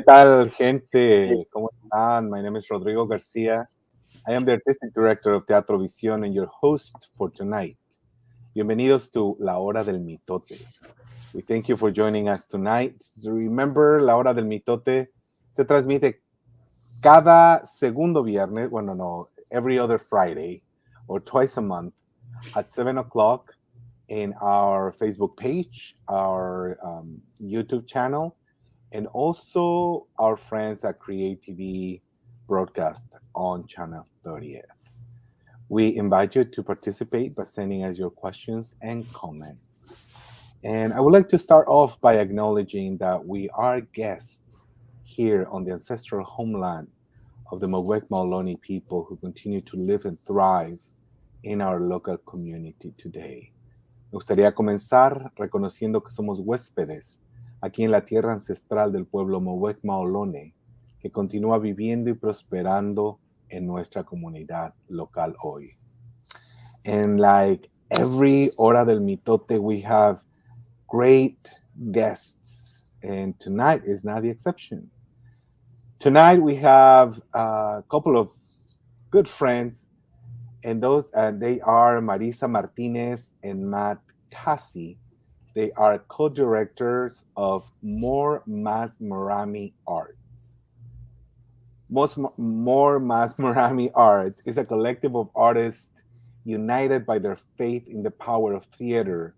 tal, gente? ¿Cómo están? My name is Rodrigo Garcia. I am the Artistic Director of Teatro Visión and your host for tonight. Bienvenidos to La Hora del Mitote. We thank you for joining us tonight. Remember, La Hora del Mitote se transmite cada segundo viernes, bueno, no, every other Friday or twice a month at 7 o'clock in our Facebook page, our YouTube channel, and also our friends at Create TV broadcast on channel 30th. We invite you to participate by sending us your questions and comments. And I would like to start off by acknowledging that we are guests here on the ancestral homeland of the Mowek Maoloni people who continue to live and thrive in our local community today. Me gustaría comenzar reconociendo que somos huéspedes aquí en la tierra ancestral del pueblo Mowek Maolone, que continúa viviendo y prosperando en nuestra comunidad local hoy. And like every Hora del Mitote, we have great guests, and tonight is not the exception. Tonight we have a couple of good friends, and they are Marissa Martinez and Cassie. They are co-directors of Más Marami Arts. More Más Marami Arts is a collective of artists united by their faith in the power of theater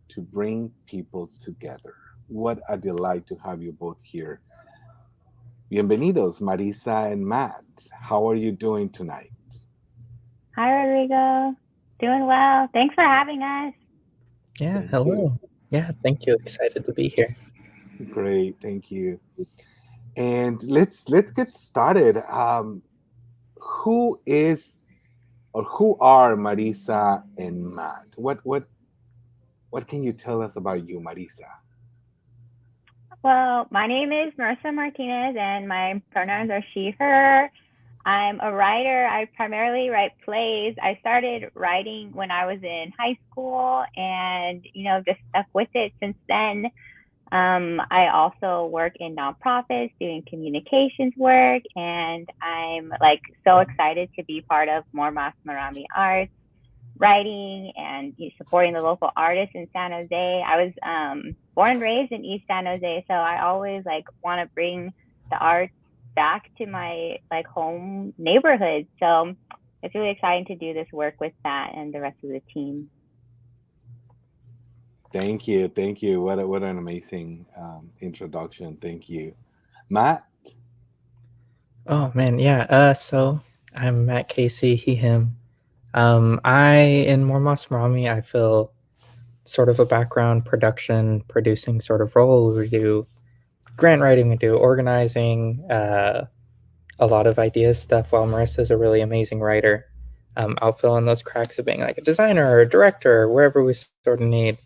to bring people together. What a delight to have you both here. Bienvenidos, Marissa and Matt. How are you doing tonight? Hi, Rodrigo. Doing well. Thanks for having us. Yeah, Thank hello. you. Yeah, thank you. Excited to be here. Great, thank you. And let's get started. Who are Marissa and Matt? What can you tell us about you, Marissa? Well, my name is Marissa Martinez, and my pronouns are she, her. I'm a writer. I primarily write plays. I started writing when I was in high school and, just stuck with it since then. I also work in nonprofits doing communications work, and I'm so excited to be part of more Más Marami Arts, writing and supporting the local artists in San Jose. I was born and raised in East San Jose, so I always want to bring the arts back to my home neighborhood. So it's really exciting to do this work with that and the rest of the team. Thank you. What an amazing introduction. Thank you, Matt. Oh man, yeah. So I'm Matt Casey, he, him. In more Mas Marami, I fill sort of a background producing sort of role. We do grant writing, we do organizing, a lot of ideas stuff, while Marissa's a really amazing writer. I'll fill in those cracks of being like a designer or a director or wherever we sort of need.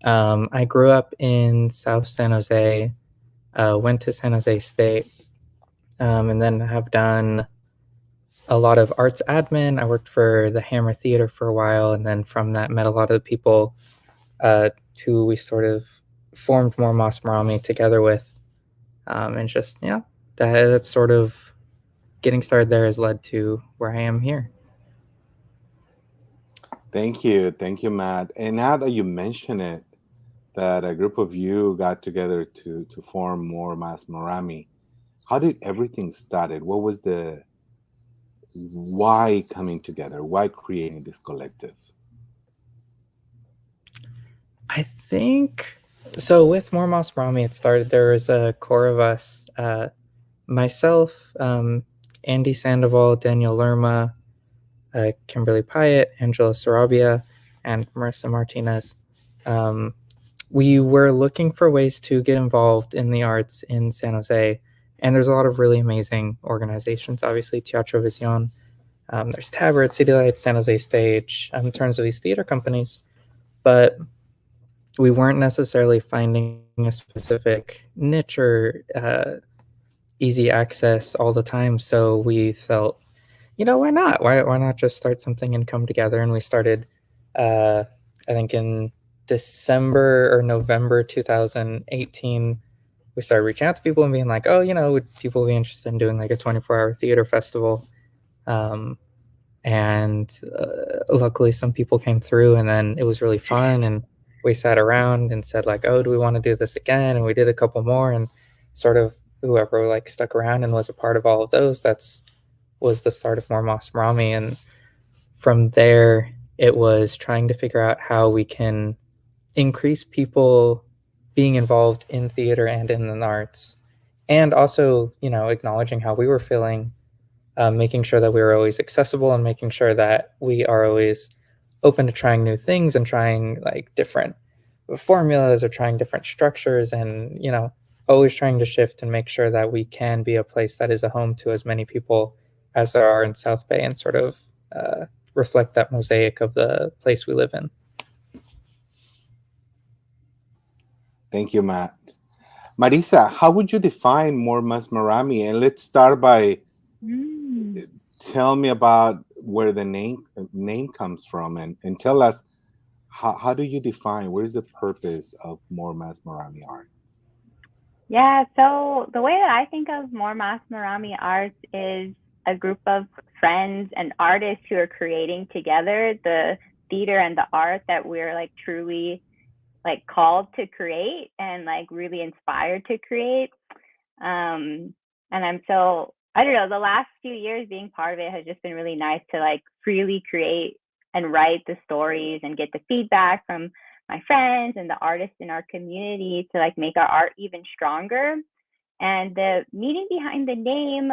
I grew up in South San Jose, went to San Jose State, and then have done a lot of arts admin. I worked for the Hammer Theater for a while, and then from that met a lot of the people who we sort of formed more Mas Marami together with. And just, that's sort of getting started there has led to where I am here. Thank you, Matt. And now that you mention it, that a group of you got together to form more Mas Marami, how did everything started? What was why coming together? Why creating this collective? I think so. With more Mas Marami, it started. There was a core of us: myself, Andy Sandoval, Daniel Lerma, Kimberly Pyatt, Angela Sarabia, and Marissa Martinez. We were looking for ways to get involved in the arts in San Jose, and there's a lot of really amazing organizations. Obviously, Teatro Visión. There's Tabard, City Lights, San Jose Stage, in terms of these theater companies, but we weren't necessarily finding a specific niche or easy access all the time. So we felt, why not? Why not just start something and come together? And we started, I think in December or November 2018, we started reaching out to people and being like, oh, would people be interested in doing like a 24-hour theater festival? And luckily some people came through, and then it was really fun, and we sat around and said like, oh, do we want to do this again? And we did a couple more, and sort of whoever like stuck around and was a part of all of those, was the start of More Mas Marami. And from there, it was trying to figure out how we can increase people being involved in theater and in the arts, and also, acknowledging how we were feeling, making sure that we were always accessible, and making sure that we are always open to trying new things and trying like different formulas or trying different structures, and always trying to shift and make sure that we can be a place that is a home to as many people as there are in South Bay, and sort of reflect that mosaic of the place we live in. Thank you, Matt. Marissa, how would you define More Mas Marami? And let's start by tell me about where the name comes from, and tell us how do you define, what is the purpose of More Mas Marami Arts? Yeah, so the way that I think of More Mas Marami Arts is a group of friends and artists who are creating together the theater and the art that we're like truly like called to create and like really inspired to create. And I'm so, I don't know, the last few years being part of it has just been really nice to like freely create and write the stories and get the feedback from my friends and the artists in our community to like make our art even stronger. And the meaning behind the name,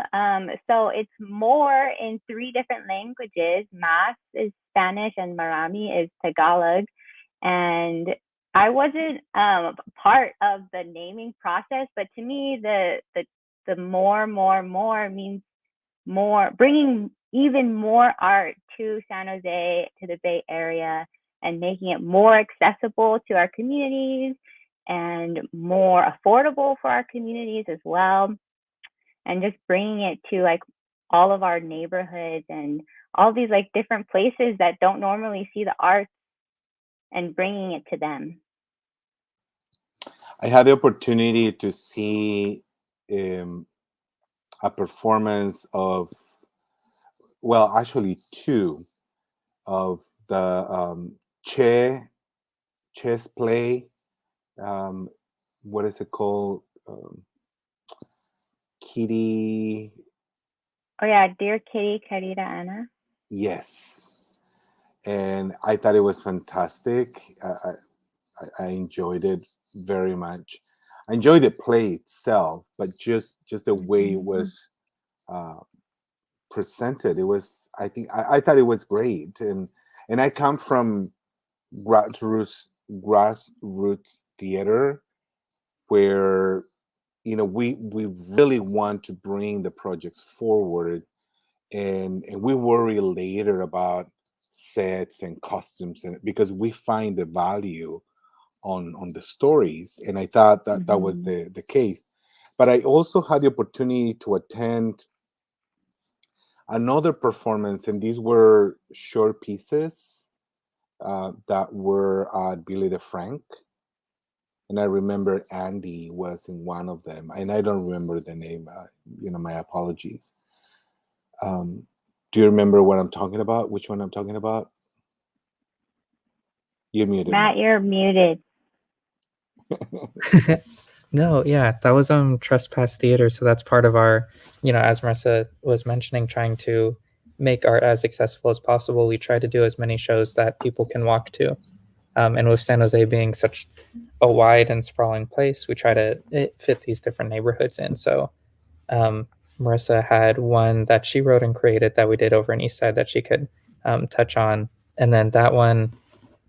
so it's more in 3 different languages. Mas is Spanish and Marami is Tagalog. And I wasn't part of the naming process, but to me, the more means more, bringing even more art to San Jose, to the Bay Area, and making it more accessible to our communities and more affordable for our communities as well. And just bringing it to like all of our neighborhoods and all these like different places that don't normally see the arts, and bringing it to them. I had the opportunity to see a performance of, well, actually 2 of the chess play. What is it called? Kitty. Oh yeah, Dear Kitty, Querida Ana. Yes, and I thought it was fantastic. I enjoyed it very much. I enjoyed the play itself, but just the way it was presented, it was. I thought it was great, and I come from grassroots theater, where we really want to bring the projects forward, and we worry later about sets and costumes, and because we find the value on the stories, and I thought that was the case. But I also had the opportunity to attend another performance, and these were short pieces that were at Billy the Frank. And I remember Andy was in one of them, and I don't remember the name. My apologies. Do you remember what I'm talking about? Which one I'm talking about? You're muted, Matt, you're muted. No, yeah, that was Trespass Theater. So that's part of our, as Marissa was mentioning, trying to make art as accessible as possible. We try to do as many shows that people can walk to. And with San Jose being such a wide and sprawling place, we try to fit these different neighborhoods in. So Marissa had one that she wrote and created that we did over in East Side that she could touch on. And then that one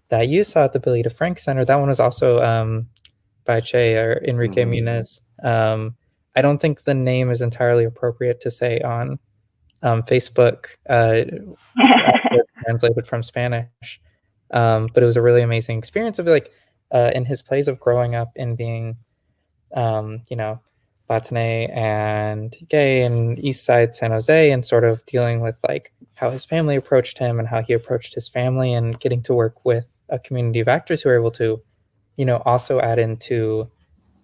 that you saw at the Billy DeFrank Center, that one was also by Che or Enrique Munez. I don't think the name is entirely appropriate to say on Facebook, translated from Spanish. But it was a really amazing experience of like in his plays of growing up and being, Latine and gay in East Side San Jose, and sort of dealing with like how his family approached him and how he approached his family, and getting to work with a community of actors who are able to, also add into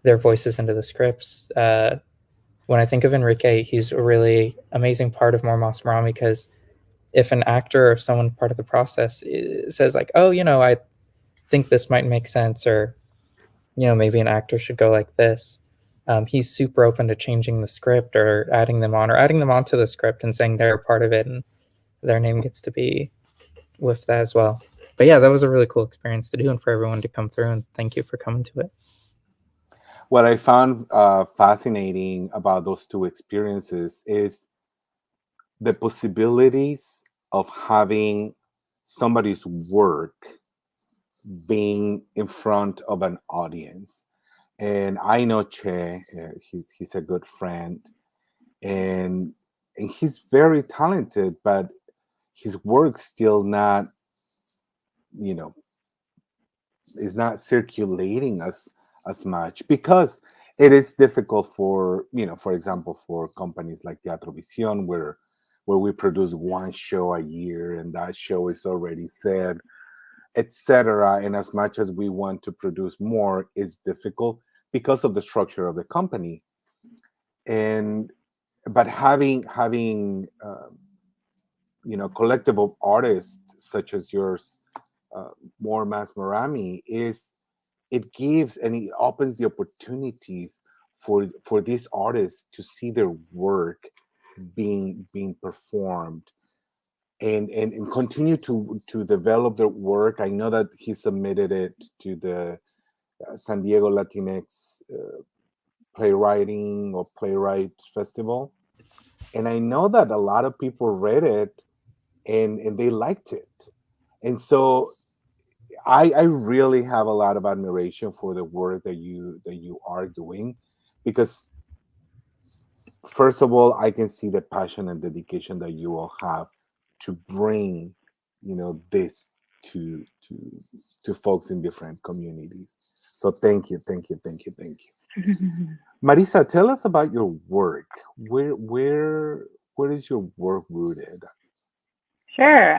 their voices into the scripts. When I think of Enrique, he's a really amazing part of More Mas Marami, because if an actor or someone part of the process says like, oh, I think this might make sense, or maybe an actor should go like this, he's super open to changing the script or adding them onto the script and saying they're a part of it and their name gets to be with that as well. But yeah, that was a really cool experience to do, and for everyone to come through, and thank you for coming to it. What I found fascinating about those two experiences is the possibilities of having somebody's work being in front of an audience. And I know Che, he's a good friend, and he's very talented, but his work still not, is not circulating as much, because it is difficult for, for example, for companies like Teatro Visión, where we produce one show a year and that show is already said, etc. And as much as we want to produce more, it's difficult because of the structure of the company. But having collective of artists such as yours, More Mas Marami, it gives and it opens the opportunities for these artists to see their work being performed, and continue to develop their work. I know that he submitted it to the San Diego Latinx playwriting or playwrights festival, and I know that a lot of people read it and they liked it. And so I really have a lot of admiration for the work that you are doing, because first of all, I can see the passion and dedication that you all have to bring, this to folks in different communities. So thank you. Marissa, tell us about your work. Where is your work rooted? Sure.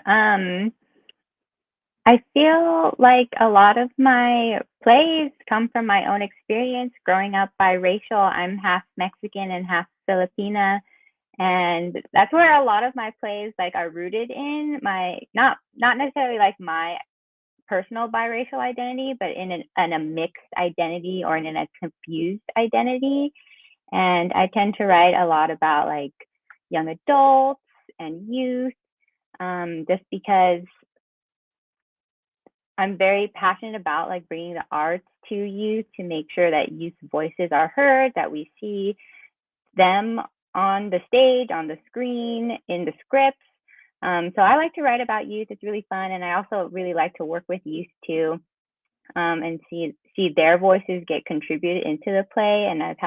I feel like a lot of my plays come from my own experience growing up biracial. I'm half Mexican and half Filipina, and that's where a lot of my plays are rooted in my not necessarily my personal biracial identity, but in a mixed identity or in a confused identity. And I tend to write a lot about young adults and youth, just because I'm very passionate about bringing the arts to youth, to make sure that youth voices are heard, that we see them on the stage, on the screen, in the scripts. So I like to write about youth. It's really fun, and I also really like to work with youth too, and see their voices get contributed into the play. And I've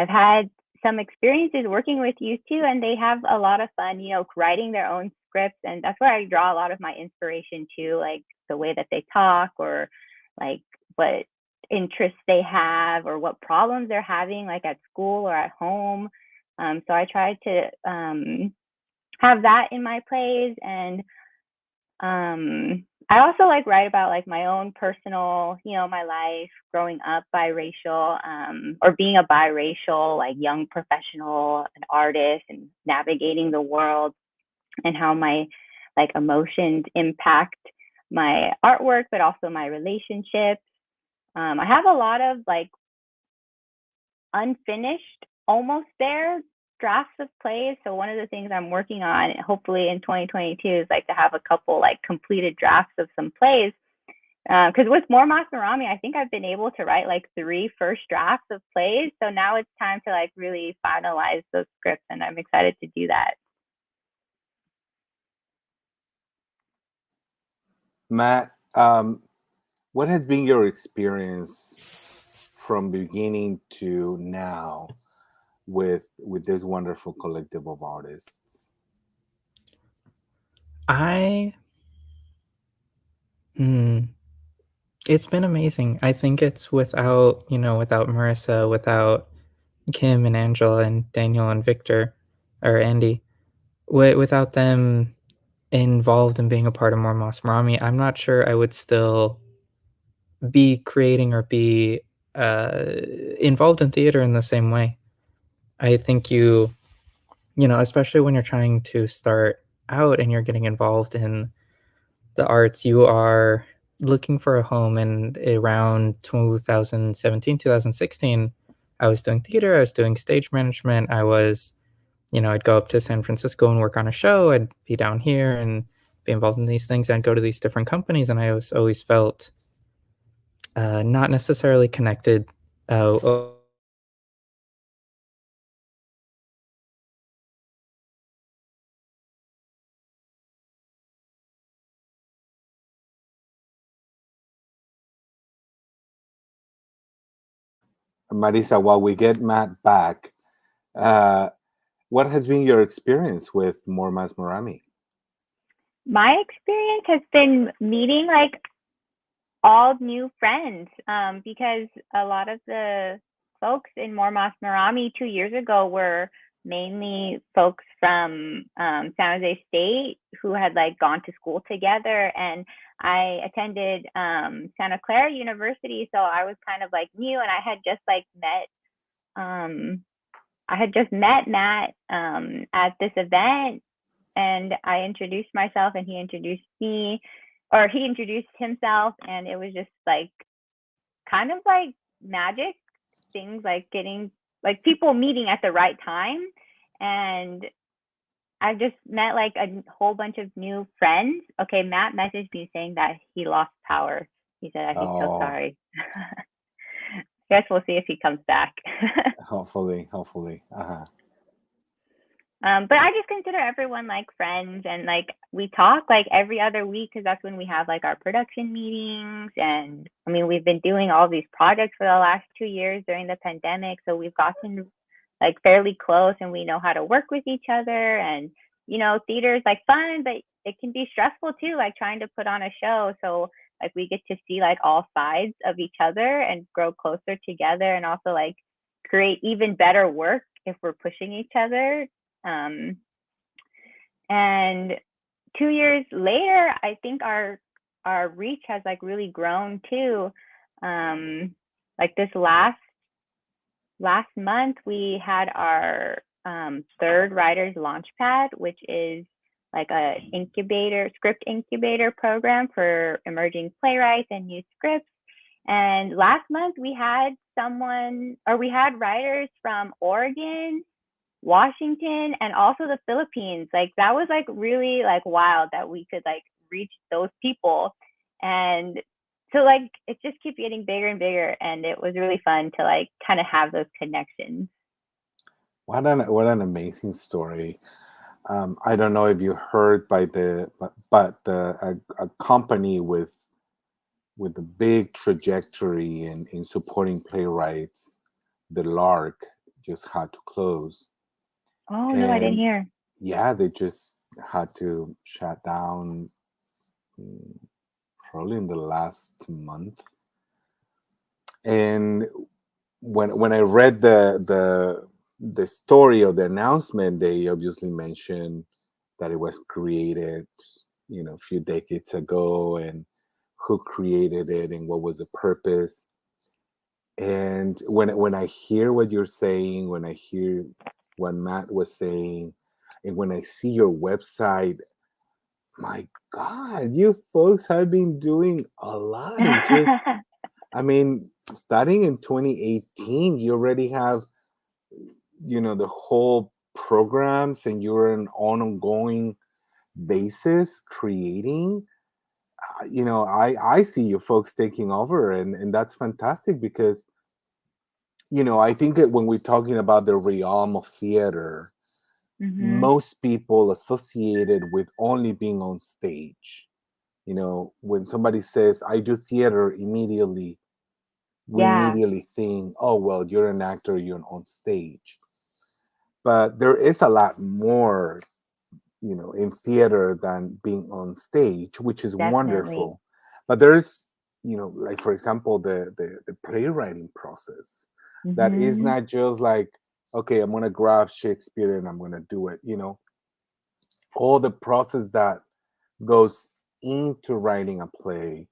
had some experiences working with youth too, and they have a lot of fun, writing their own scripts. And that's where I draw a lot of my inspiration too, the way that they talk, or what interests they have, or what problems they're having at school or at home. So I try to have that in my plays. And I also write about my own personal, my life growing up biracial, or being a biracial young professional, an artist, and navigating the world, and how my emotions impact my artwork, but also my relationships. I have a lot of unfinished, almost there drafts of plays. So one of the things I'm working on, hopefully in 2022, is to have a couple completed drafts of some plays. Because with More Mas Marami, I think I've been able to write 3 first drafts of plays. So now it's time to really finalize those scripts, and I'm excited to do that. Matt, what has been your experience from beginning to now with this wonderful collective of artists? It's been amazing. I think it's without Marissa, without Kim and Angela and Daniel and Victor, or Andy, without them involved in being a part of More Mas Marami, I'm not sure I would still be creating or be involved in theater in the same way. I think especially when you're trying to start out and you're getting involved in the arts, you are looking for a home. And around 2017, 2016, I was doing theater, I was doing stage management, I'd go up to San Francisco and work on a show, I'd be down here and be involved in these things, I'd go to these different companies, and I always felt not necessarily connected. Marissa, while we get Matt back, what has been your experience with Más Marami? My experience has been meeting like all new friends, because a lot of the folks in Más Marami 2 years ago were mainly folks from San Jose State who had like gone to school together, and I attended Santa Clara University, so I was kind of like new, and I had just met Matt at this event, and I introduced myself and he introduced me, or he introduced himself, and it was just like kind of like magic, things like getting like people meeting at the right time. And I just met like a whole bunch of new friends. Okay, Matt messaged me saying that he lost power. He said that he's so sorry. Guess we'll see if he comes back. Hopefully. But I just consider everyone like friends, and like we talk like every other week, because that's when we have like our production meetings. And I mean, we've been doing all these projects for the last 2 years during the pandemic, so we've gotten like fairly close, and we know how to work with each other. And theater is like fun, but it can be stressful too, like trying to put on a show. So like we get to see like all sides of each other and grow closer together, and also like create even better work if we're pushing each other. And 2 years later, I think our reach has like really grown too. Like this last month, we had our third writers launchpad, which is like a script incubator program for emerging playwrights and new scripts. And last month we had writers from Oregon, Washington, and also the Philippines. Like that was like really like wild that we could like reach those people. And so like it just keeps getting bigger and bigger, and it was really fun to like kind of have those connections. What an amazing story. I don't know if you heard but a company with a big trajectory in supporting playwrights, the Lark, just had to close. Oh, no, I didn't hear. Yeah, they just had to shut down probably in the last month. And when I read the story of the announcement, they obviously mentioned that it was created, a few decades ago, and who created it and what was the purpose. And when I hear what you're saying, when I hear what Matt was saying, and when I see your website, my God, you folks have been doing a lot. I mean, starting in 2018, you already have, the whole programs, and you're on an ongoing basis creating. I see you folks taking over, and that's fantastic, because I think that when we're talking about the realm of theater, most people associate it with only being on stage. When somebody says I do theater, immediately think, oh well, you're an actor, you're on stage. But there is a lot more in theater than being on stage, which is wonderful. But there's like, for example, the playwriting process, that is not just like, okay, I'm gonna grab Shakespeare and I'm gonna do it. All the process that goes into writing a play,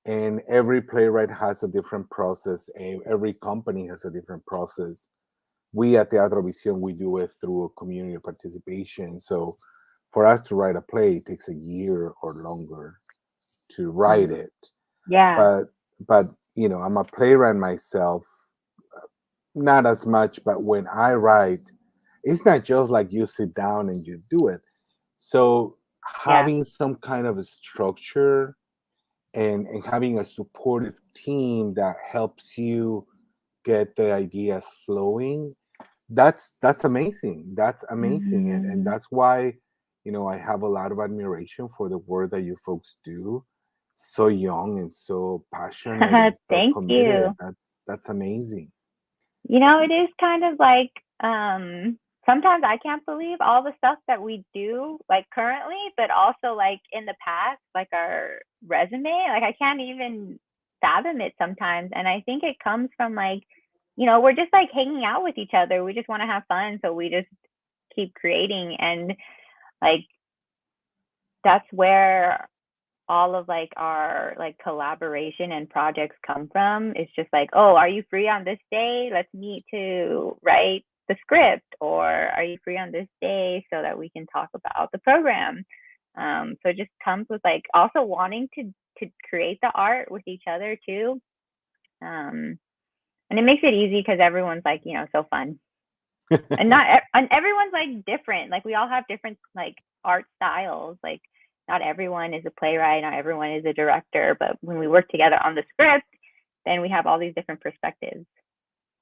and every playwright has a different process, and every company has a different process. We at Teatro Visión, we do it through a community participation. So for us to write a play, it takes a year or longer to write it. Yeah. But I'm a playwright myself, not as much, but when I write, it's not just like you sit down and you do it. So Yeah. having some kind of a structure and having a supportive team that helps you get the ideas flowing, that's amazing. That's amazing. And that's why, I have a lot of admiration for the work that you folks do. So young and so passionate and so Thank committed. you. That's amazing. It is kind of like sometimes I can't believe all the stuff that we do like currently, but also like in the past, like our resume, like I can't even fathom it sometimes. And I think it comes from like, we're just like hanging out with each other. We just want to have fun, so we just keep creating, and like that's where all of like our like collaboration and projects come from. It's just like, oh, are you free on this day? Let's meet to write the script. Or are you free on this day so that we can talk about the program? So it just comes with like also wanting to create the art with each other too. And it makes it easy because everyone's like, so fun. And everyone's like different. Like we all have different like art styles. Like not everyone is a playwright, not everyone is a director, but when we work together on the script, then we have all these different perspectives.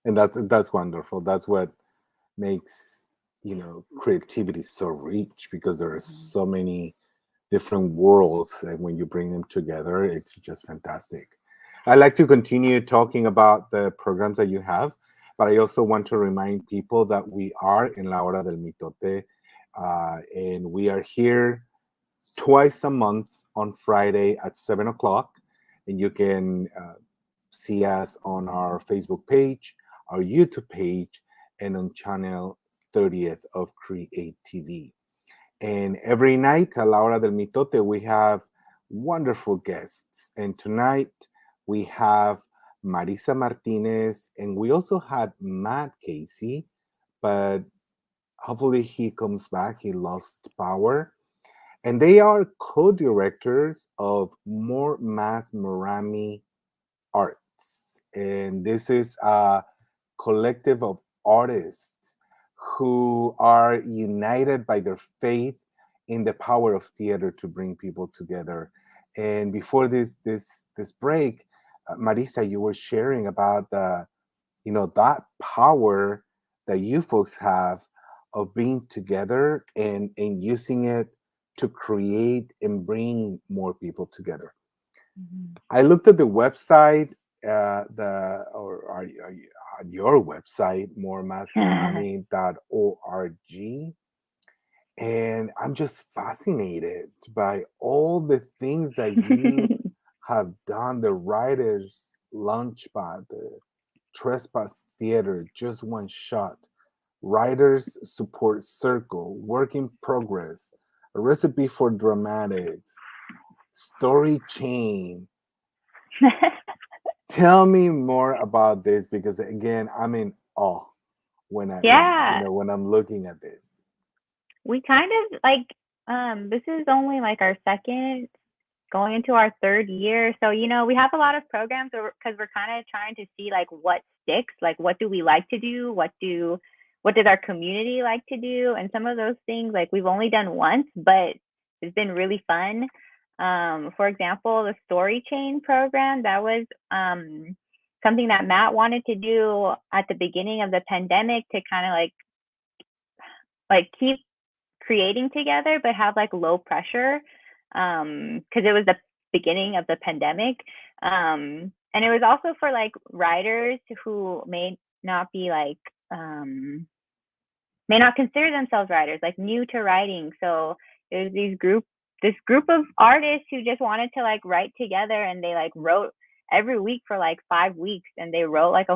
And that's wonderful. That's what makes creativity so rich, because there are so many different worlds, and when you bring them together, it's just fantastic. I'd like to continue talking about the programs that you have, but I also want to remind people that we are in La Hora del Mitote, and we are here twice a month on Friday at 7 o'clock, and you can see us on our Facebook page, our YouTube page, and on channel 30th of Create TV. And every night at La Hora del Mitote, we have wonderful guests. And tonight we have Marissa Martinez, and we also had Matt Casey, but hopefully he comes back. He lost power. And they are co-directors of Más Marami Arts. And this is a collective of artists who are united by their faith in the power of theater to bring people together. And before this break, Marissa, you were sharing about that power that you folks have of being together and using it to create and bring more people together. I looked at the website, your website, moremasmarami.org, and I'm just fascinated by all the things that you have done. The Writers Launchpad, the Trespass Theater, Just One Shot, Writers Support Circle, Work in Progress, A Recipe for Dramatics, Story Chain. Tell me more about this, because again, I'm in awe when I'm looking at this. We kind of like this is only like our second, going into our third year. So, we have a lot of programs because we're kind of trying to see like what sticks, like what do we like to do? What does our community like to do? And some of those things like we've only done once, but it's been really fun. For example, the Story Chain program, that was something that Matt wanted to do at the beginning of the pandemic to kind of like keep creating together, but have like low pressure, because it was the beginning of the pandemic. And it was also for like writers who may not be like may not consider themselves writers, like new to writing. So there's this group of artists who just wanted to like write together, and they like wrote every week for like 5 weeks, and they wrote like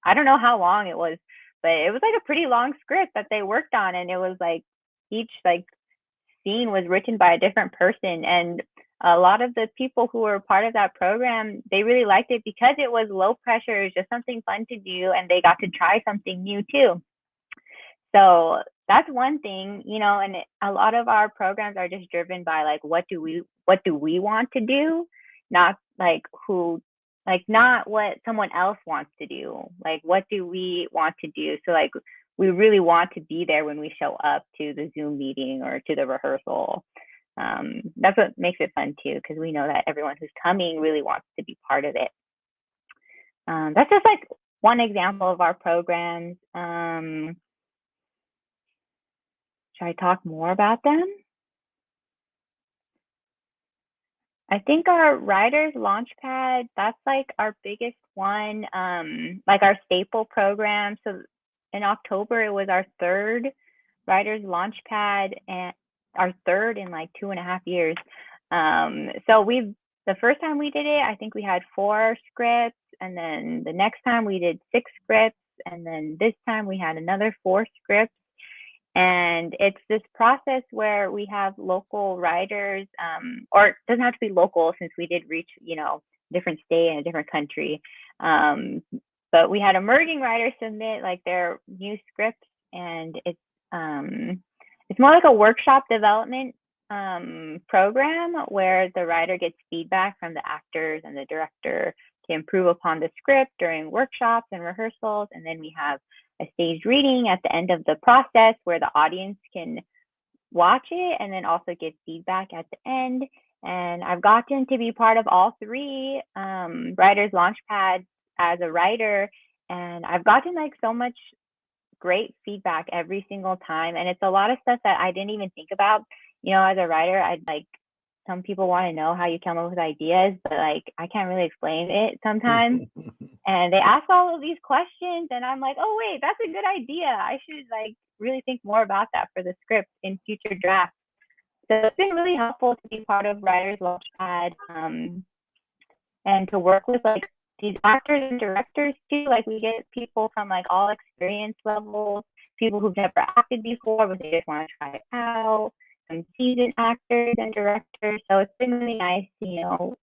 I don't know how long it was, but it was like a pretty long script that they worked on, and it was like each like scene was written by a different person. And a lot of the people who were part of that program, they really liked it because it was low pressure, it was just something fun to do, and they got to try something new too. So that's one thing, you know, and a lot of our programs are just driven by like what do we want to do, not like not what someone else wants to do. Like what do we want to do? So like we really want to be there when we show up to the Zoom meeting or to the rehearsal. That's what makes it fun too, because we know that everyone who's coming really wants to be part of it. That's just like one example of our programs. Should I talk more about them? I think our Writers Launchpad, that's like our biggest one, like our staple program. So in October, it was our third Writers Launchpad, and our third in like 2.5 years. So the first time we did it, I think we had 4 scripts, and then the next time we did 6 scripts, and then this time we had another 4 scripts. And it's this process where we have local writers, or it doesn't have to be local since we did reach, you know, different state and a different country. But we had emerging writers submit like their new scripts, and it's more like a workshop development program where the writer gets feedback from the actors and the director to improve upon the script during workshops and rehearsals. And then we have a staged reading at the end of the process where the audience can watch it and then also give feedback at the end. And I've gotten to be part of all 3 Writers Launchpads as a writer, and I've gotten like so much great feedback every single time. And it's a lot of stuff that I didn't even think about. You know, as a writer, I'd like, some people want to know how you come up with ideas, but like I can't really explain it sometimes. And they ask all of these questions, and I'm like, oh wait, that's a good idea. I should like really think more about that for the script in future drafts. So it's been really helpful to be part of Writers Launchpad, and to work with like these actors and directors too. Like we get people from like all experience levels, people who've never acted before, but they just want to try it out, some seasoned actors and directors. So it's been really nice to, you know,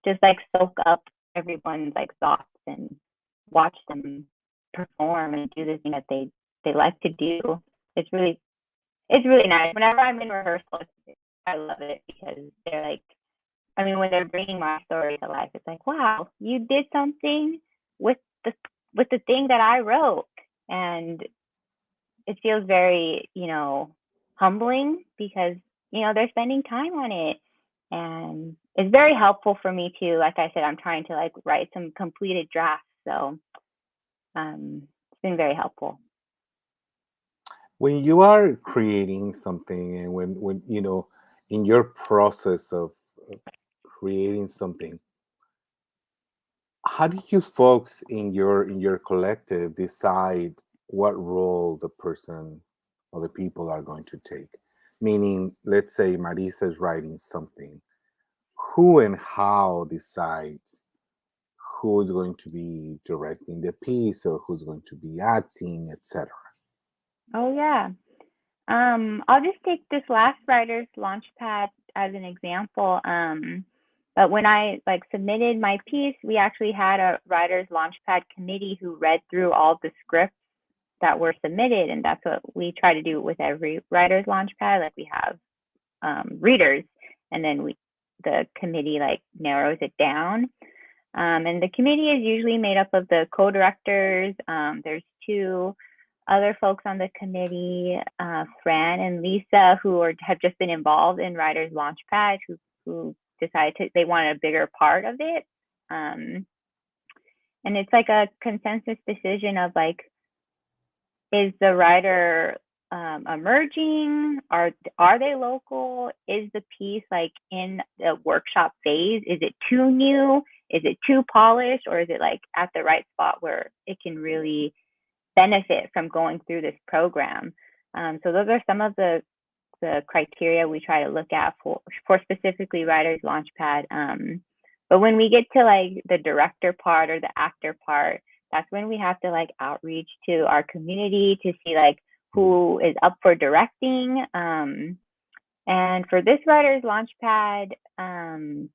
just like soak up everyone's like thoughts and watch them perform and do the thing that they like to do. It's really nice. Whenever I'm in rehearsal, I love it because they're like, I mean, when they're bringing my story to life, it's like, wow, you did something with the thing that I wrote. And it feels very, you know, humbling because, you know, they're spending time on it. And it's very helpful for me too. Like I said, I'm trying to like write some completed drafts. So it's been very helpful. When you are creating something, and when you know, in your process of creating something, how do you folks in your collective decide what role the person or the people are going to take? Meaning, let's say Marissa is writing something. Who and how decides who is going to be directing the piece or who's going to be acting, etc.? Oh yeah. I'll just take this last Writers Launchpad as an example. But when I like submitted my piece, we actually had a Writers Launchpad committee who read through all the scripts that were submitted, and that's what we try to do with every Writers Launchpad. Like we have readers, and then the committee like narrows it down. And the committee is usually made up of the co-directors. There's 2 other folks on the committee, Fran and Lisa, who have just been involved in Writers Launchpad, who decided they wanted a bigger part of it. And it's like a consensus decision of like, is the writer emerging? Are they local? Is the piece like in the workshop phase? Is it too new? Is it too polished? Or is it like at the right spot where it can really benefit from going through this program? So those are some of the criteria we try to look at for specifically Writers Launchpad. But when we get to like the director part or the actor part, that's when we have to like outreach to our community to see like who is up for directing. And for this writer's launchpad,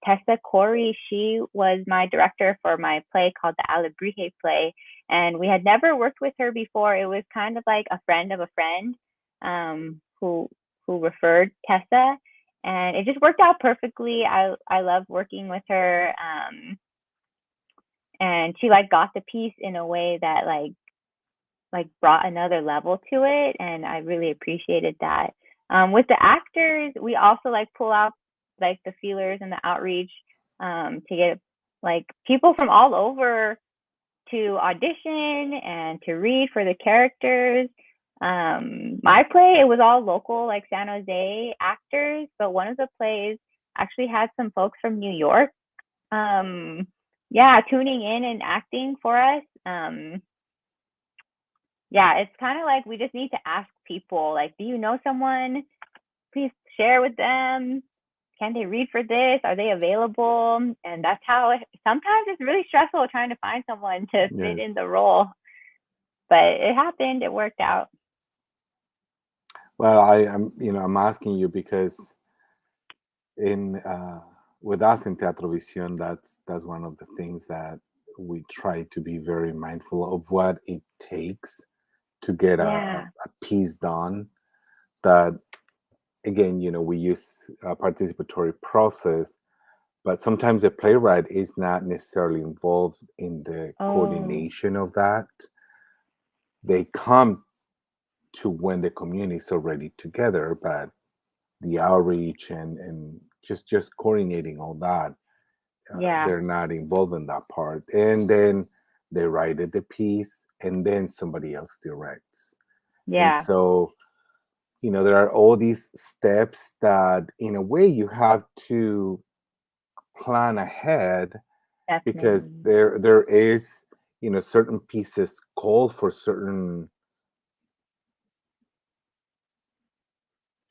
Tessa Corey, she was my director for my play called the Alebrije play. And we had never worked with her before. It was kind of like a friend of a friend who referred Tessa. And it just worked out perfectly. I love working with her. And she like got the piece in a way that like brought another level to it. And I really appreciated that. With the actors, we also like pull out like the feelers and the outreach to get like people from all over to audition and to read for the characters. My play, it was all local, like San Jose actors, but one of the plays actually had some folks from New York, yeah, tuning in and acting for us. Yeah, it's kind of like we just need to ask people, like, do you know someone? Please share with them. Can they read for this? Are they available? And that's how sometimes it's really stressful trying to find someone to fit in the role. But it happened. It worked out. Well, I'm asking you because with us in Teatrovisión, that's one of the things that we try to be very mindful of what it takes to get a piece done. That again, we use a participatory process, but sometimes the playwright is not necessarily involved in the coordination of that. They come to when the community is already together, but the outreach and just coordinating all that, they're not involved in that part. And then they write the piece, and then somebody else directs. And so, there are all these steps that, in a way, you have to plan ahead. Definitely. Because there is, certain pieces call for certain,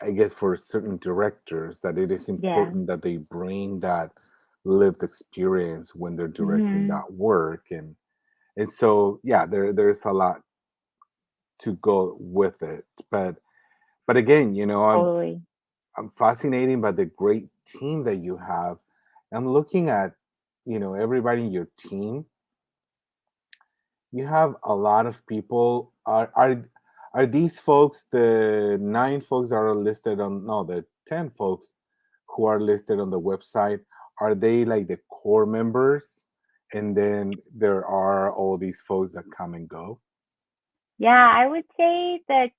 I guess, for certain directors, that it is important that they bring that lived experience when they're directing that work. And so, there's a lot to go with it. But again, I'm fascinated by the great team that you have. I'm looking at, everybody in your team. You have a lot of people. Are these folks the 9 folks that are listed the 10 folks who are listed on the website? Are they like the core members? And then there are all these folks that come and go? Yeah, I would say the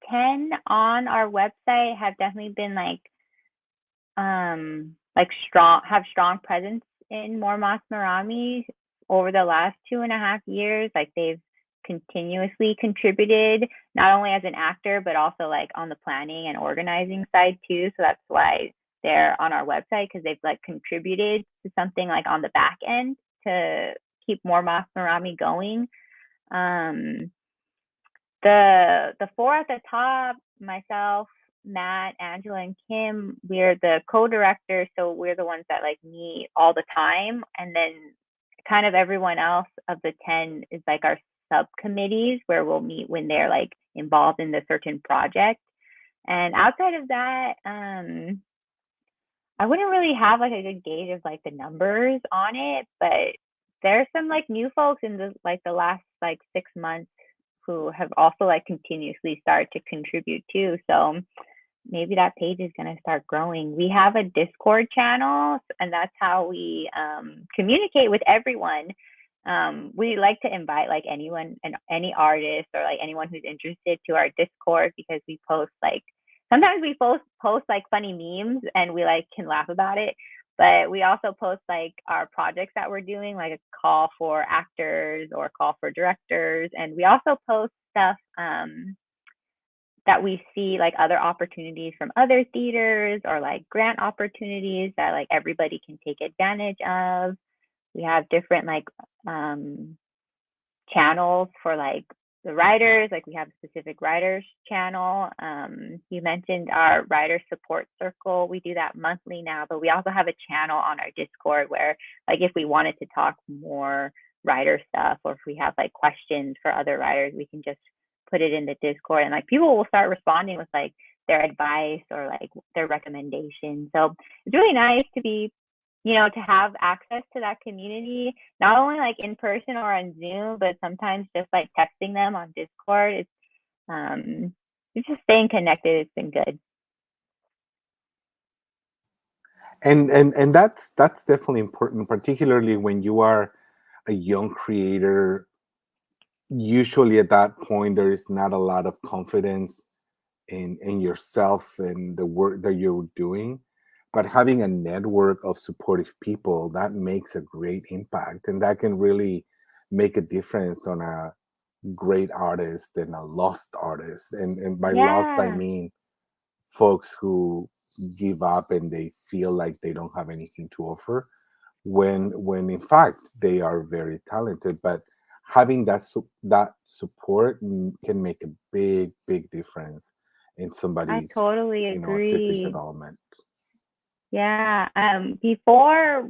10 on our website have definitely been strong presence in Más Marami over the last 2.5 years. Like they've continuously contributed, not only as an actor, but also like on the planning and organizing side too. So that's why they're on our website, because they've like contributed to something like on the back end to keep more Más Marami going. The 4 at the top, myself, Matt, Angela, and Kim, we're the co-directors, so we're the ones that like meet all the time. And then kind of everyone else of the 10 is like our subcommittees, where we'll meet when they're like involved in the certain project. And outside of that, I wouldn't really have like a good gauge of like the numbers on it, but there's some like new folks in the last like 6 months who have also like continuously started to contribute too. So maybe that page is going to start growing. We have a Discord channel, and that's how we communicate with everyone. We like to invite like anyone and any artist or like anyone who's interested to our Discord, because we post like, sometimes we post like funny memes and we like can laugh about it. But we also post like our projects that we're doing, like a call for actors or call for directors. And we also post stuff that we see, like other opportunities from other theaters or like grant opportunities that like everybody can take advantage of. We have different like channels for like the writers, like we have a specific writers channel. You mentioned our writer support circle. We do that monthly now, but we also have a channel on our Discord where like if we wanted to talk more writer stuff, or if we have like questions for other writers, we can just put it in the Discord, and like people will start responding with like their advice or like their recommendations. So it's really nice to be, to have access to that community, not only like in person or on Zoom, but sometimes just like texting them on Discord. It's just staying connected. It's been good. And that's definitely important, particularly when you are a young creator. Usually at that point there is not a lot of confidence in yourself and the work that you're doing, but having a network of supportive people, that makes a great impact, and that can really make a difference on a great artist and a lost artist. And by lost I Yeah, mean folks who give up and they feel like they don't have anything to offer, when in fact they are very talented. But having that support can make a big difference in I somebody's totally artistic agree. development. Yeah. Before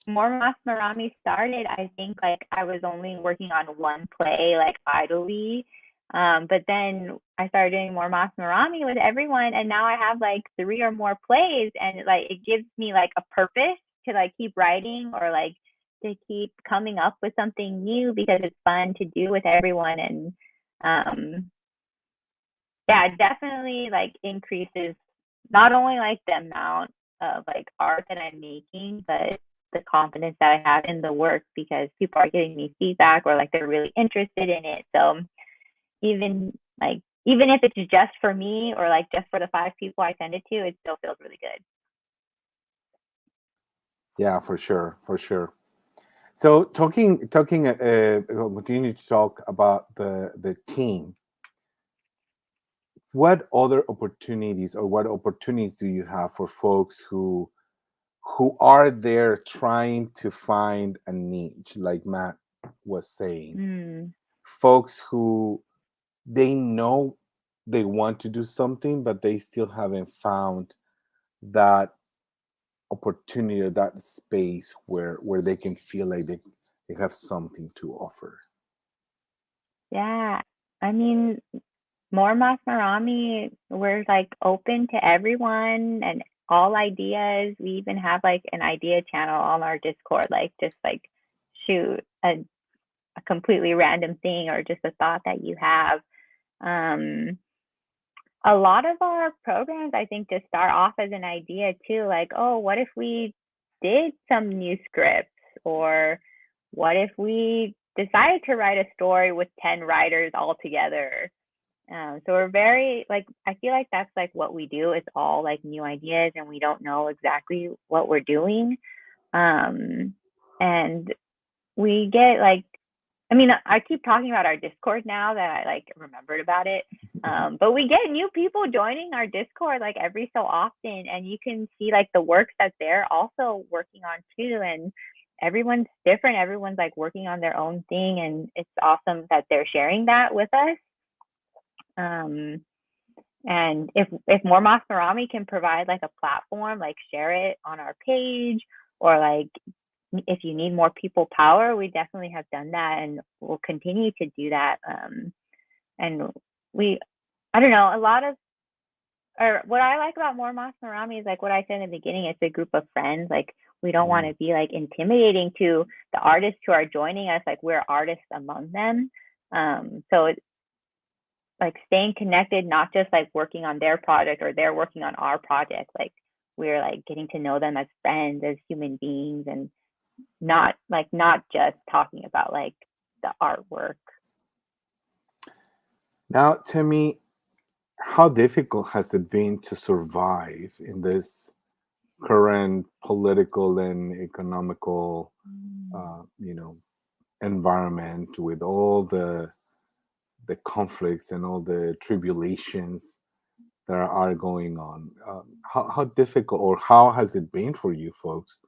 More Mas Marami started, I think like I was only working on one play like idly. But then I started doing More Mas Marami with everyone, and now I have like 3 or more plays, and like it gives me like a purpose to like keep writing or like to keep coming up with something new because it's fun to do with everyone. And um yeah, it definitely like increases not only like the amount of like art that I'm making, but the confidence that I have in the work because people are giving me feedback or like they're really interested in it. So even even if it's just for me or like just for the 5 people I send it to, it still feels really good. Yeah, for sure. So talking continue to talk about the team. What other opportunities, or what opportunities do you have for folks who are there trying to find a niche, like Matt was saying? Mm. Folks who they know they want to do something, but they still haven't found that opportunity or that space where they can feel like they have something to offer. Yeah. I mean, More Mas Marami, we're like open to everyone and all ideas. We even have like an idea channel on our Discord, like just like shoot a completely random thing or just a thought that you have. Um, a lot of our programs, I think, just start off as an idea too, like, oh, what if we did some new scripts? Or what if we decided to write a story with 10 writers all together? So we're very like, I feel like that's like what we do. It's all like new ideas and we don't know exactly what we're doing. Um, and we get like, I mean, I keep talking about our Discord now that I like remembered about it. But we get new people joining our Discord like every so often, and you can see like the works that they're also working on too. And everyone's different. Everyone's like working on their own thing, and it's awesome that they're sharing that with us. And if More Mas Marami can provide like a platform, like share it on our page, or like if you need more people power, we definitely have done that and we'll continue to do that. And I don't know, a lot of, or what I like about More Mas Marami is like what I said in the beginning, it's a group of friends. Like we don't want to be like intimidating to the artists who are joining us. Like we're artists among them. So it's like staying connected, not just like working on their project or they're working on our project. Like we're like getting to know them as friends, as human beings, and not just talking about like the artwork. Now, Timmy, how difficult has it been to survive in this current political and economical, environment, with all the conflicts and all the tribulations that are going on? How difficult, or how has it been for you folks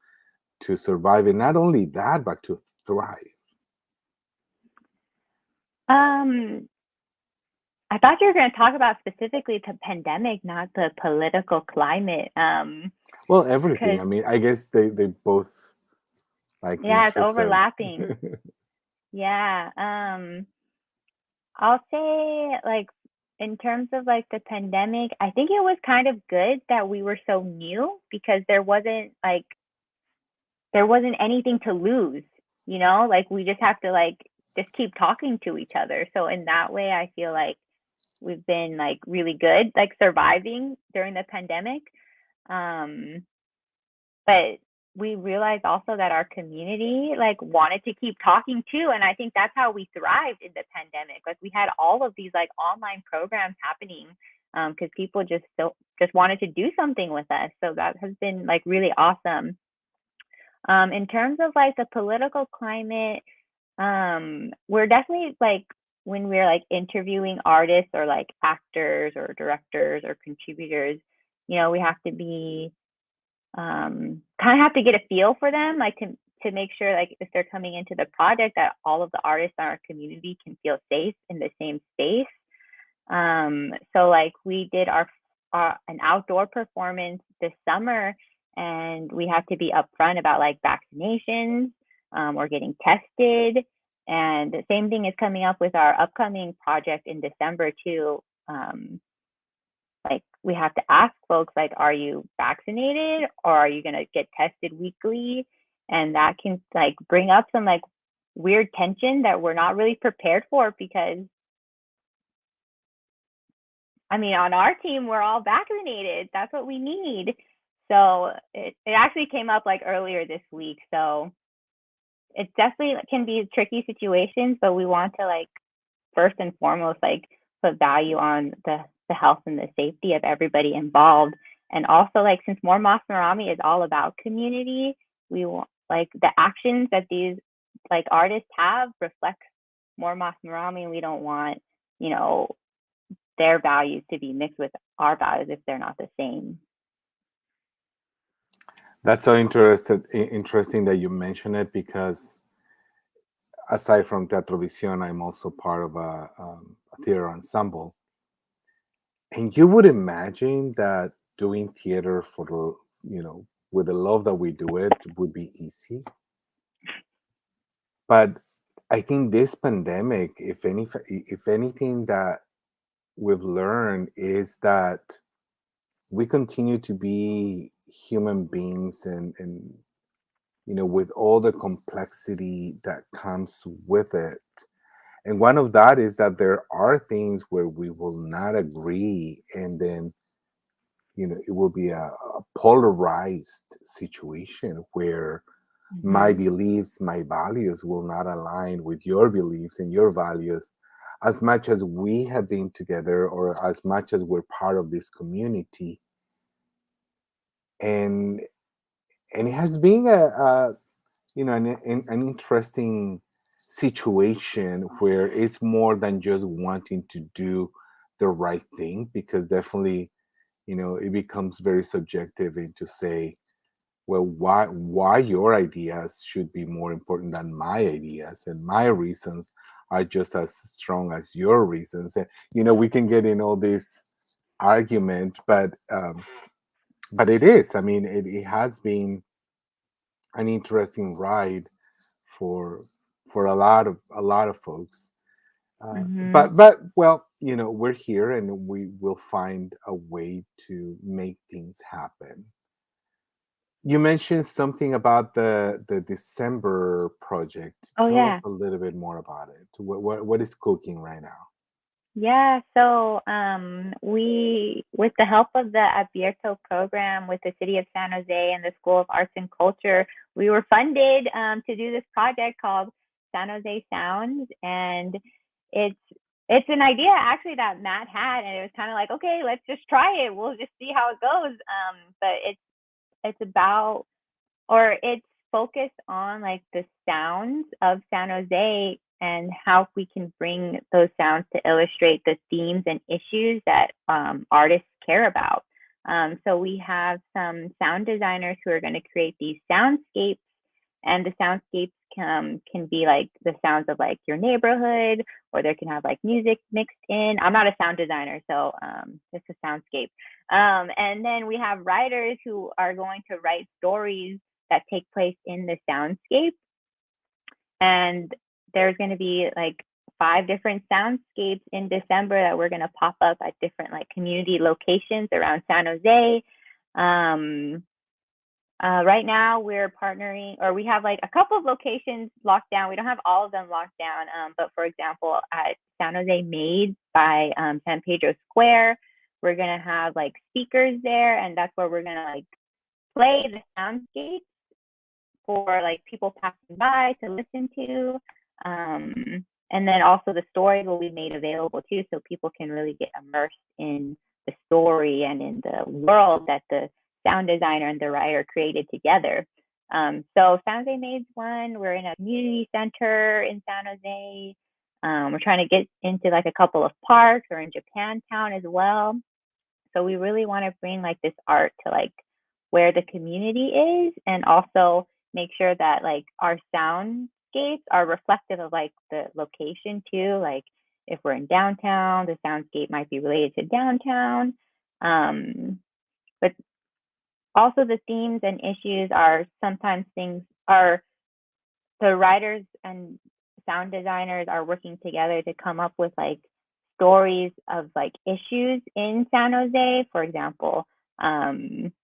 to survive, and not only that, but to thrive? Um, I thought you were going to talk about specifically the pandemic, not the political climate. Well, everything. Because I mean, I guess they both like yeah, it's intersect. overlapping. Yeah. I'll say like in terms of like the pandemic, I think it was kind of good that we were so new because there wasn't anything to lose, like we just have to like just keep talking to each other. So in that way, I feel like we've been like really good, like surviving during the pandemic. But we realized also that our community like wanted to keep talking too. And I think that's how we thrived in the pandemic. Like we had all of these like online programs happening because people just wanted to do something with us. So that has been like really awesome. In terms of like the political climate, we're definitely like when we're like interviewing artists or like actors or directors or contributors, we have to be kind of have to get a feel for them, like to make sure like if they're coming into the project that all of the artists in our community can feel safe in the same space. So like we did our an outdoor performance this summer, and we have to be upfront about like vaccinations or getting tested. And the same thing is coming up with our upcoming project in December too. Like we have to ask folks like, are you vaccinated or are you going to get tested weekly? And that can like bring up some like weird tension that we're not really prepared for because I mean, on our team, we're all vaccinated. That's what we need. So it actually came up like earlier this week. So it definitely can be tricky situations, but we want to like first and foremost like put value on the health and the safety of everybody involved. And also like since More Más Marami is all about community, we want like the actions that these like artists have reflect More Más Marami, and we don't want, their values to be mixed with our values if they're not the same. That's so interesting that you mention it, because aside from Teatro Visión, I'm also part of a theater ensemble. And you would imagine that doing theater for the, with the love that we do it would be easy. But I think this pandemic, if anything that we've learned is that we continue to be human beings and with all the complexity that comes with it. And one of that is that there are things where we will not agree, and then it will be a polarized situation where my beliefs, my values will not align with your beliefs and your values, as much as we have been together or as much as we're part of this community. And it has been an interesting situation where it's more than just wanting to do the right thing, because definitely it becomes very subjective into say, well, why your ideas should be more important than my ideas, and my reasons are just as strong as your reasons. And we can get in all this argument, but it is, I mean, it has been an interesting ride for a lot of folks. But well, we're here and we will find a way to make things happen. You mentioned something about the December project. Oh, Tell yeah. us a little bit more about it. What is cooking right now? Yeah, so we, with the help of the Abierto program with the City of San Jose and the School of Arts and Culture, we were funded to do this project called San Jose Sounds, and it's an idea actually that Matt had, and it was kind of like, okay, let's just try it. We'll just see how it goes. But it's about, or it's focused on like the sounds of San Jose and how we can bring those sounds to illustrate the themes and issues that artists care about. So we have some sound designers who are going to create these soundscapes, and the soundscapes can be like the sounds of like your neighborhood, or they can have like music mixed in. I'm not a sound designer, so it's a soundscape. And then we have writers who are going to write stories that take place in the soundscape. And there's going to be like 5 different soundscapes in December that we're going to pop up at different like community locations around San Jose. Right now we're partnering, or we have like a couple of locations locked down. We don't have all of them locked down, but for example, at San Jose Made by San Pedro Square, we're gonna have like speakers there, and that's where we're gonna like play the soundscapes for like people passing by to listen to. And then also the stories will be made available too, so people can really get immersed in the story and in the world that the sound designer and the writer created together. So San Jose Made's one. We're in a community center in San Jose. We're trying to get into like a couple of parks, or in Japantown as well. So we really want to bring like this art to like where the community is, and also make sure that like our soundscapes are reflective of like the location too. Like if we're in downtown, the soundscape might be related to downtown. But also the themes and issues are sometimes things are, the writers and sound designers are working together to come up with like stories of like issues in San Jose. For example, I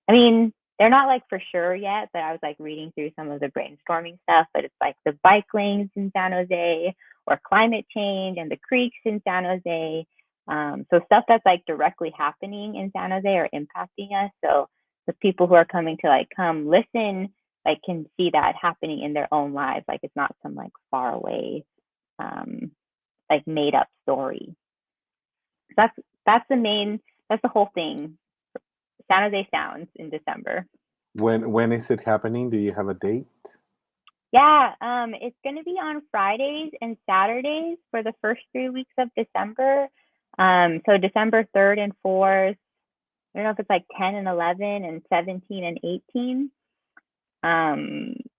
mean, they're not like for sure yet, but I was like reading through some of the brainstorming stuff, but it's like the bike lanes in San Jose, or climate change and the creeks in San Jose. So stuff that's like directly happening in San Jose or impacting us. So the people who are coming to like come listen like can see that happening in their own lives. Like it's not some like far away like made up story. That's the whole thing. San Jose Sounds in December. When is it happening? Do you have a date? Yeah, it's going to be on Fridays and Saturdays for the first 3 weeks of December. So December 3rd and 4th. I don't know if it's like 10 and 11 and 17 and 18.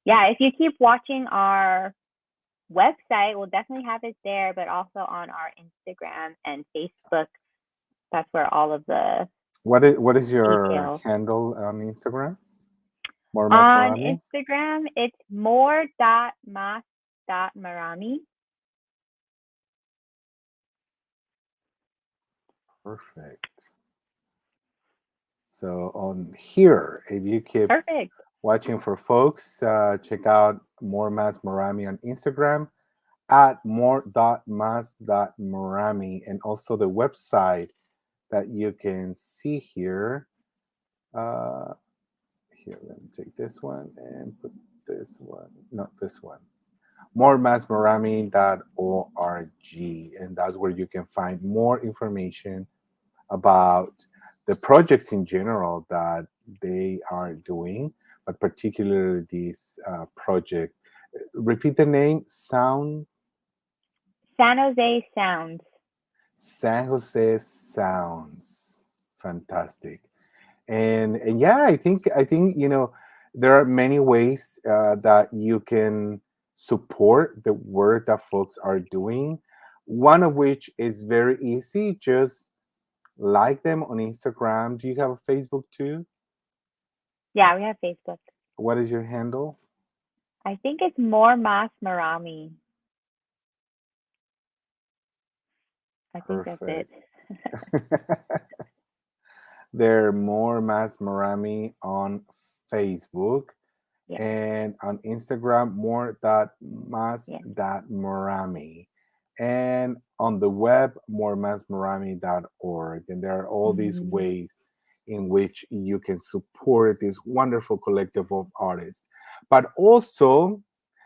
Yeah, if you keep watching our website, we'll definitely have it there, but also on our Instagram and Facebook. That's where all of the What is your details. handle on Instagram? More On Marami? Instagram, it's more.mas.marami. Perfect. So on here, if you keep Perfect. watching for folks, check out More Más Marami on Instagram at more.mas.marami, and also the website that you can see here. Here, let me take this one and put this one, not this one. moremasmarami.org, and that's where you can find more information about the projects in general that they are doing, but particularly this project. Repeat the name. San Jose Sounds. San Jose Sounds. Fantastic. And yeah, I think there are many ways that you can support the work that folks are doing. One of which is very easy. Just like them on Instagram. Do you have a Facebook too? Yeah, we have Facebook. What is your handle? I think it's More Mas Marami. I think that's it. They're More Más Marami on Facebook, and on Instagram, more.mas.marami, and on the web, moremasmarami.org. And there are all these ways in which you can support this wonderful collective of artists. But also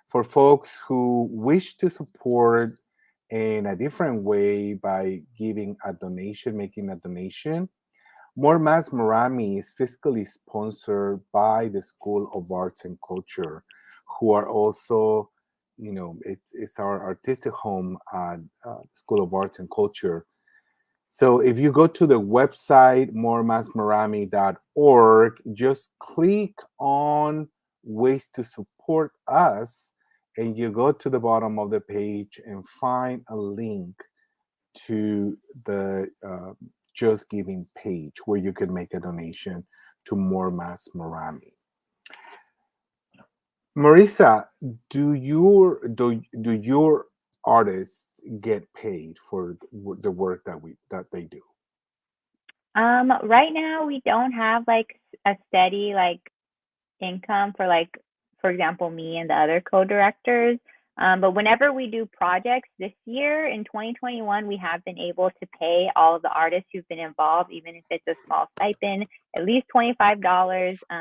for folks who wish to support in a different way by giving a donation, making a donation, More Más Marami is fiscally sponsored by the School of Arts and Culture, who are also, it's our artistic home at School of Arts and Culture. So if you go to the website, moremasmarami.org, just click on ways to support us, and you go to the bottom of the page and find a link to the Just Giving page where you can make a donation to More Más Marami. Marissa, do your artists, get paid for the work that they do? Right now we don't have like a steady like income for like, for example, me and the other co-directors. But whenever we do projects this year in 2021, we have been able to pay all of the artists who've been involved, even if it's a small stipend, at least $25.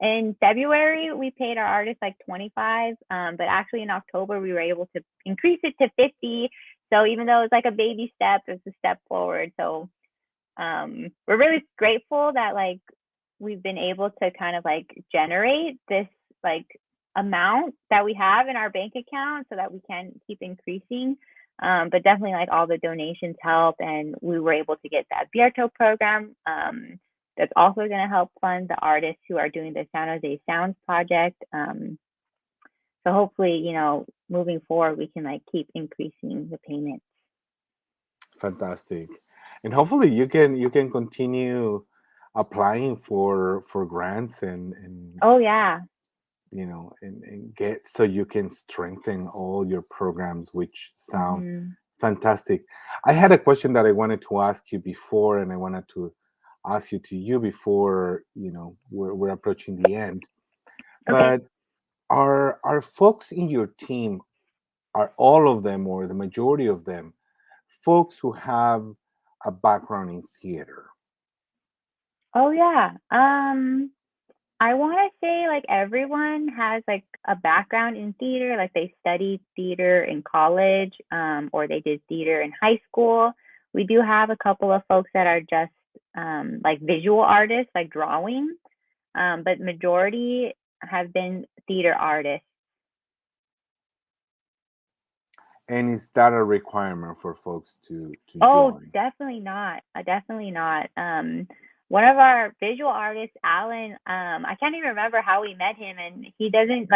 In February, we paid our artists like 25, but actually in October, we were able to increase it to 50. So even though it's like a baby step, it's a step forward. So we're really grateful that like we've been able to kind of like generate this like amount that we have in our bank account so that we can keep increasing. But definitely like all the donations help, and we were able to get that Bierto program that's also going to help fund the artists who are doing the San Jose Sounds project. So hopefully, you know, moving forward, we can like keep increasing the payments. Fantastic. And hopefully you can continue applying for grants and Oh yeah. you know and get so you can strengthen all your programs, which sound fantastic. I had a question that I wanted to ask you before, and I wanted to ask you before, you know, we're approaching the end. Okay. But are folks in your team, are all of them or the majority of them folks who have a background in theater? Oh yeah. I want to say like everyone has like a background in theater, like they studied theater in college, or they did theater in high school. We do have a couple of folks that are just like visual artists, like drawing, but majority have been theater artists. And is that a requirement for folks to Oh, join? definitely not. Definitely not. One of our visual artists, Alan, I can't even remember how we met him, and he doesn't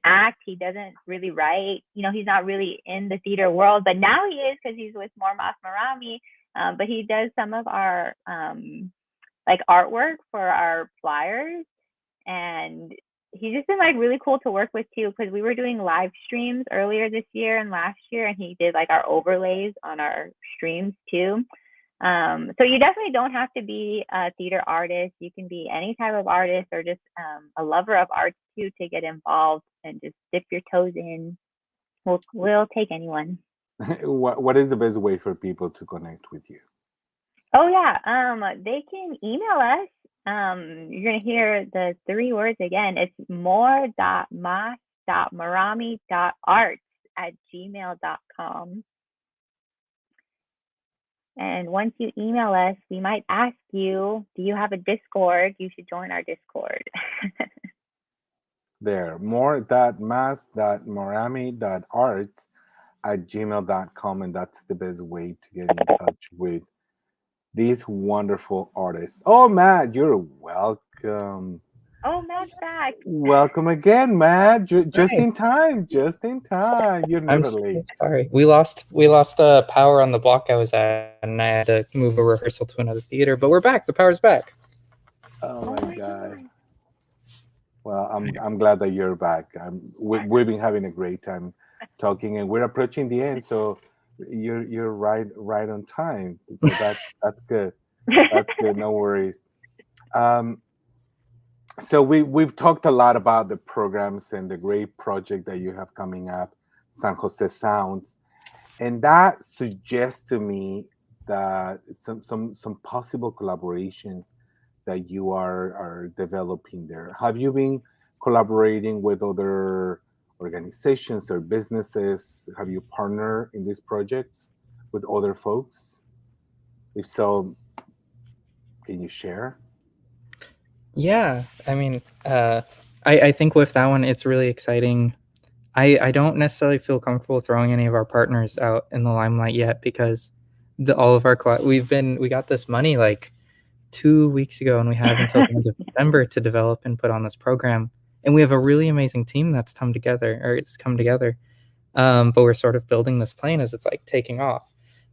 act, he doesn't really write. You know, he's not really in the theater world, but now he is because he's with more Más Marami. But he does some of our like artwork for our flyers, and he's just been like really cool to work with too, because we were doing live streams earlier this year and last year, and he did like our overlays on our streams too. So you definitely don't have to be a theater artist. You can be any type of artist, or just a lover of arts too, to get involved and just dip your toes in. We'll take anyone. What is the best way for people to connect with you? Oh yeah, they can email us. You're gonna hear the 3 words again. It's more.mas.marami.arts@gmail.com. And once you email us, we might ask you, do you have a Discord? You should join our Discord. There, more.mas.marami.arts@gmail.com, and that's the best way to get in touch with these wonderful artists. Oh, Matt, you're welcome. Oh, Matt's back. Welcome again, Matt. Just Hi. in time. Just in time. You're I'm never so late. sorry. We lost power on the block I was at, and I had to move a rehearsal to another theater. But we're back. The power's back. Oh my God. Well, I'm glad that you're back. We've been having a great time talking, and we're approaching the end. So you're right on time. So that's good. That's good. No worries. So we've talked a lot about the programs and the great project that you have coming up, San Jose Sounds, and that suggests to me that some possible collaborations that you are developing there. Have you been collaborating with other organizations or businesses? Have you partnered in these projects with other folks? If so, can you share? Yeah, I mean, I think with that one, it's really exciting. I don't necessarily feel comfortable throwing any of our partners out in the limelight yet, because all of our we got this money like 2 weeks ago, and we have until the end of December to develop and put on this program. And we have a really amazing team that's come together. But we're sort of building this plane as it's like taking off,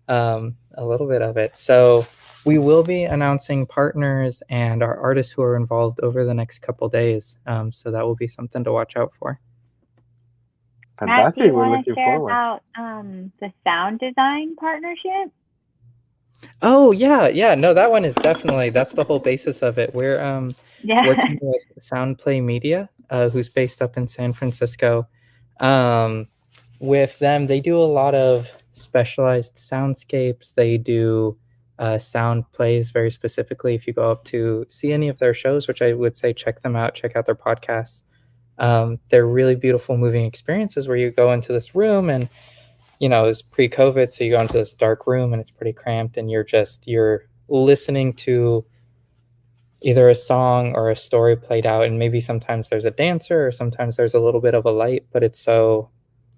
a little bit of it. So we will be announcing partners and our artists who are involved over the next couple days. So that will be something to watch out for. Matt, do Fantastic. you We're want to looking share forward. about the sound design partnership? Oh yeah. No, that one is definitely, that's the whole basis of it. We're Yeah. working with Soundplay Media, who's based up in San Francisco. With them, they do a lot of specialized soundscapes. They do sound plays very specifically. If you go up to see any of their shows, which I would say check them out, check out their podcasts. They're really beautiful, moving experiences where you go into this room and, it's pre-COVID, so you go into this dark room and it's pretty cramped, and you're listening to either a song or a story played out, and maybe sometimes there's a dancer or sometimes there's a little bit of a light, but it's so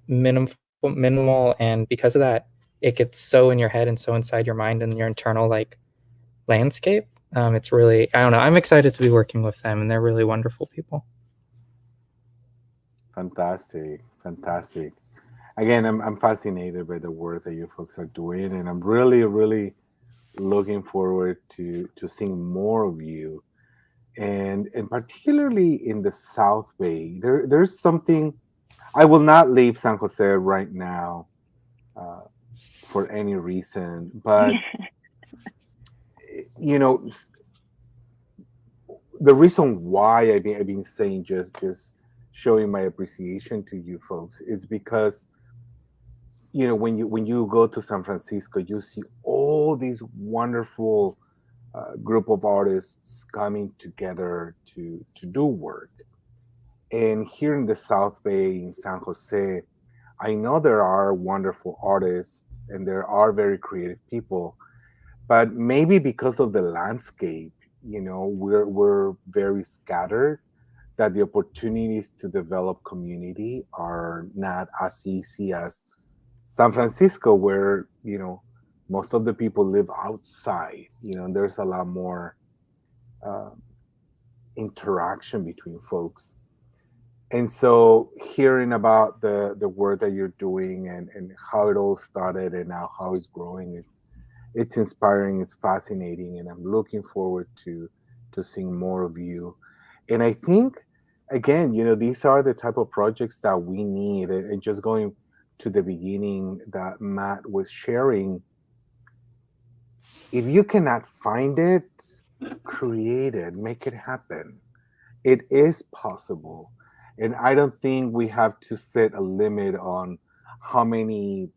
minimal, and because of that, it gets so in your head and so inside your mind and your internal landscape. It's really, I don't know, I'm excited to be working with them, and they're really wonderful people. Fantastic. Again, I'm fascinated by the work that you folks are doing, and I'm really, really looking forward to seeing more of you, and particularly in the South Bay. There's something. I will not leave San Jose right now for any reason, but the reason why I've been saying just showing my appreciation to you folks is because when you go to San Francisco, you see all these wonderful group of artists coming together to do work. And here in the South Bay in San Jose, I know there are wonderful artists and there are very creative people, but maybe because of the landscape, we're very scattered, that the opportunities to develop community are not as easy as San Francisco, where most of the people live outside. There's a lot more interaction between folks. And so hearing about the work that you're doing and how it all started and now how it's growing, it's inspiring, it's fascinating, and I'm looking forward to seeing more of you. And I think, again, these are the type of projects that we need. And just going to the beginning that Matt was sharing, if you cannot find it, create it, make it happen. It is possible. And I don't think we have to set a limit on how many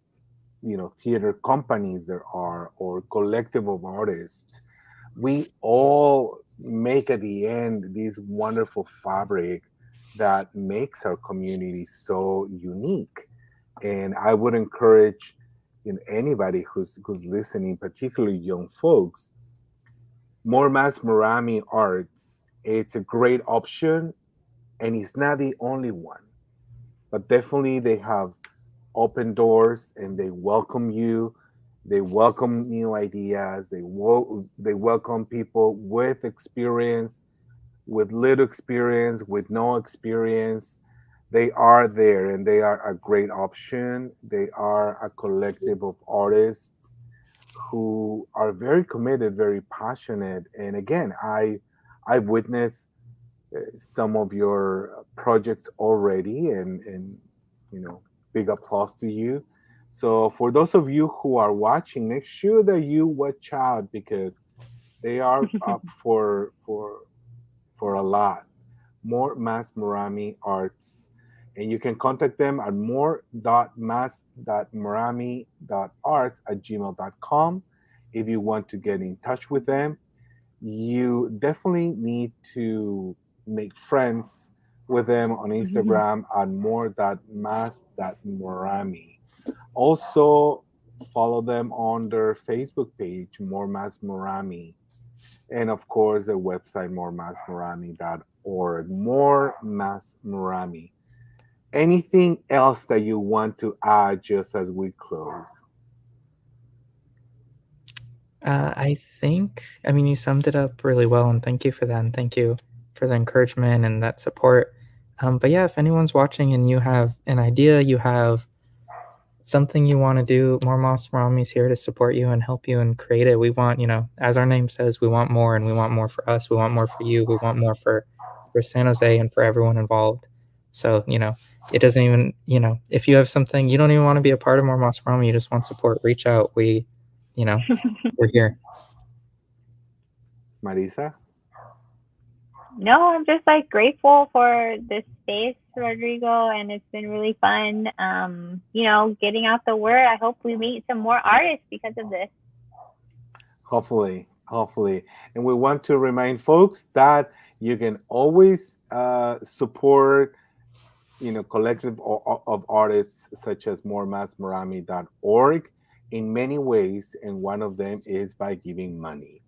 theater companies there are or collective of artists. We all make at the end this wonderful fabric that makes our community so unique. And I would encourage anybody who's listening, particularly young folks, more Más Marami Arts. It's a great option, and it's not the only one, but definitely they have open doors and they welcome you. They welcome new ideas. They welcome people with experience, with little experience, with no experience. They are there, and they are a great option. They are a collective of artists who are very committed, very passionate. And again, I've witnessed some of your projects already, and big applause to you. So for those of you who are watching, make sure that you watch out, because they are up for a lot. More Más Marami Arts, and you can contact them at more.mas.marami.arts@gmail.com if you want to get in touch with them. You definitely need to make friends with them on Instagram at more.mas.marami. Also, follow them on their Facebook page, More Más Marami. And of course, their website, moremasmarami.org. More Más Marami. Anything else that you want to add just as we close? I think, you summed it up really well, and thank you for that, and thank you for the encouragement and that support. But yeah, if anyone's watching and you have an idea, you have something you want to do, More Más Marami is here to support you and help you and create it. We want, as our name says, we want more, and we want more for us. We want more for you. We want more for San Jose and for everyone involved. So, it doesn't even, if you have something, you don't even want to be a part of More Mas Marami, you just want support, reach out. We're here. Marissa? No, I'm just like grateful for this space, Rodrigo, and it's been really fun. Getting out the word. I hope we meet some more artists because of this. Hopefully. And we want to remind folks that you can always support, collective of artists such as moremasmarami.org in many ways, and one of them is by giving money.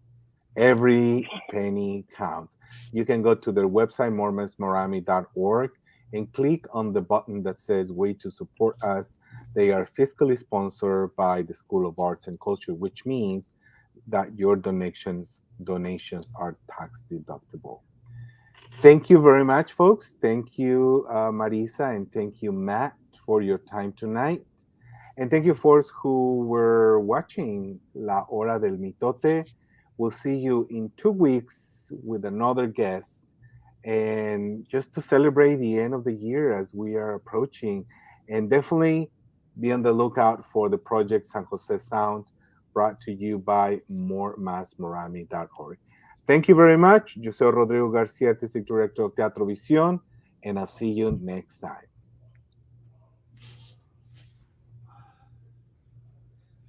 Every penny counts. You can go to their website, moremasmarami.org, and click on the button that says Way to Support Us. They are fiscally sponsored by the School of Arts and Culture, which means that your donations are tax deductible. Thank you very much, folks. Thank you, Marissa, and thank you, Matt, for your time tonight. And thank you, folks who were watching La Hora del Mitote. We'll see you in 2 weeks with another guest. And just to celebrate the end of the year as we are approaching, and definitely be on the lookout for the project San Jose Sound, brought to you by moremasmarami.org. Thank you very much. Yo soy Rodrigo Garcia, Artistic Director of Teatro Visión, and I'll see you next time.